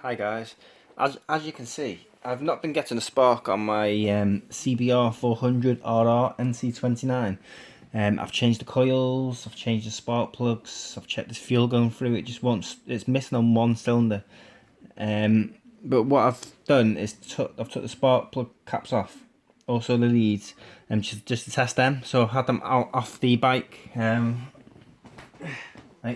Hi guys, as you can see, I've not been getting a spark on my Cbr400rr NC29. I've changed the coils, I've changed the spark plugs, I've checked this fuel going through, it just won't, it's missing on one cylinder. But what I've done is I've took the spark plug caps off, also the leads, just to test them. So I've had them out off the bike. I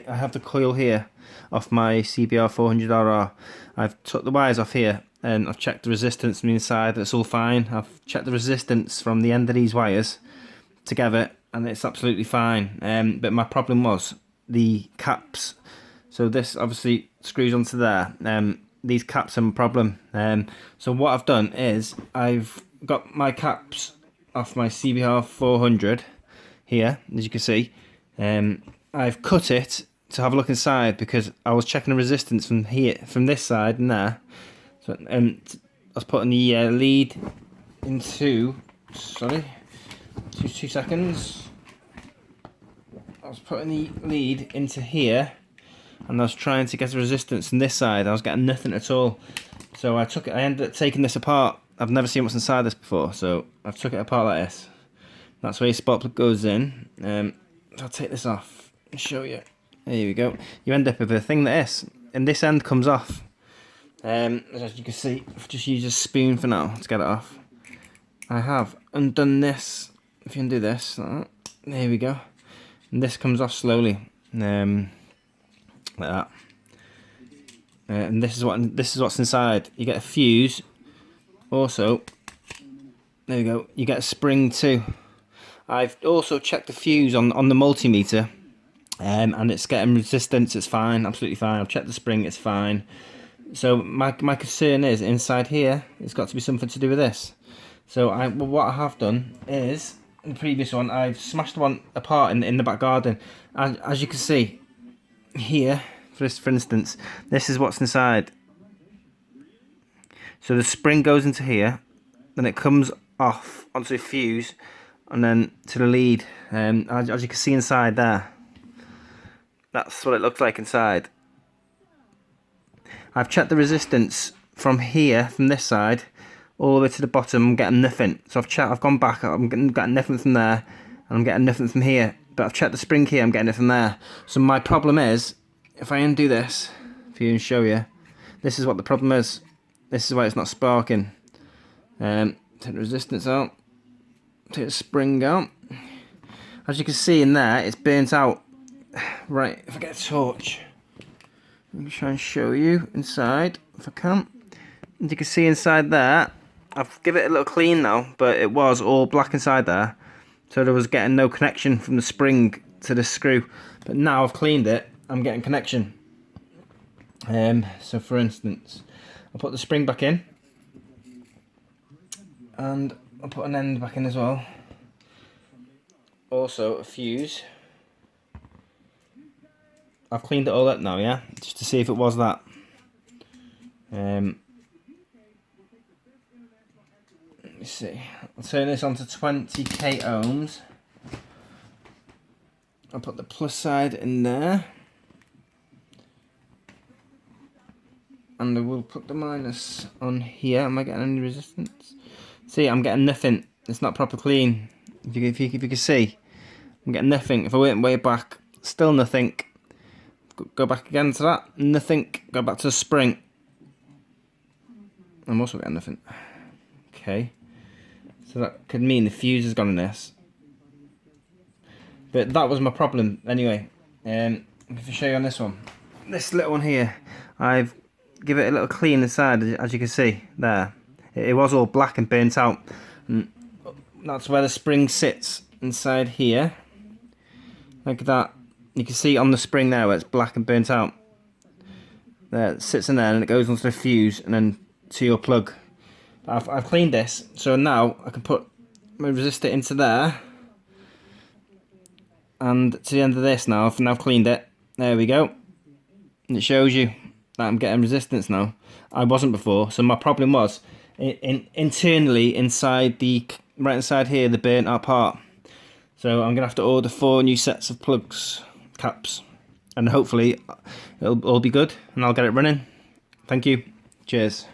have the coil here off my Cbr400rr. I've took the wires off here and I've checked the resistance from the inside. It's all fine. I've checked the resistance from the end of these wires together and it's absolutely fine. But my problem was the caps. So this obviously screws onto there. These caps are my problem. So what I've done is I've got my caps off my Cbr400 here, as you can see. I've cut it to have a look inside because I was checking the resistance from here, from this side and there. So I was putting the lead into, sorry, two seconds. I was putting the lead into here and I was trying to get the resistance from this side. I was getting nothing at all. So I ended up taking this apart. I've never seen what's inside this before, so I've took it apart like this. That's where your spark plug goes in. I'll take this off and show you. There we go. You end up with a thing like this, and this end comes off. As you can see, I've just used a spoon for now to get it off. I have undone this. If you undo this, like that, there we go. And this comes off slowly, like that. And this is what's inside. You get a fuse. Also, there we go. You get a spring too. I've also checked the fuse on the multimeter, and it's getting resistance. It's fine, absolutely fine. I've checked the spring. It's fine. So my concern is inside here. It's got to be something to do with this. So what I have done is in the previous one, I've smashed one apart in the back garden. And as you can see here, for instance, this is what's inside. So the spring goes into here, then it comes off onto the fuse, and then to the lead. As you can see inside there, that's what it looks like inside. I've checked the resistance from here, from this side, all the way to the bottom. I'm getting nothing. So I've gone back. I'm getting nothing from there, and I'm getting nothing from here. But I've checked the spring here. I'm getting it from there. So my problem is, if I undo this for you and show you, this is what the problem is. This is why it's not sparking. Take the resistance out. Take the spring out. As you can see in there, it's burnt out. Right, if I get a torch, let me try and show you inside if I can. As you can see inside there, I've given it a little clean now, but it was all black inside there, so there was getting no connection from the spring to the screw. But now I've cleaned it, I'm getting connection. So for instance, I'll put the spring back in, and I'll put an end back in as well. Also a fuse. I've cleaned it all up now, yeah, just to see if it was that. Let me see. I'll turn this on to 20k ohms. I'll put the plus side in there, and I will put the minus on here. Am I getting any resistance? See, I'm getting nothing. It's not proper clean. If you can see, I'm getting nothing. If I went way back, still nothing. Go back again to that, nothing. Go back to the spring. I'm also getting nothing. Okay, so that could mean the fuse has gone in this. But that was my problem anyway. If I show you on this one, this little one here, I've given it a little clean inside, as you can see there. It was all black and burnt out, and that's where the spring sits, inside here, like that. You can see on the spring there where it's black and burnt out. There, it sits in there and it goes onto the fuse and then to your plug. I've cleaned this, so now I can put my resistor into there, and to the end of this now. I've now cleaned it. There we go. And it shows you that I'm getting resistance now. I wasn't before, so my problem was internally inside right inside here, the burnt out part. So I'm gonna have to order 4 new sets of plugs, caps, and hopefully it'll all be good and I'll get it running. Thank you. Cheers.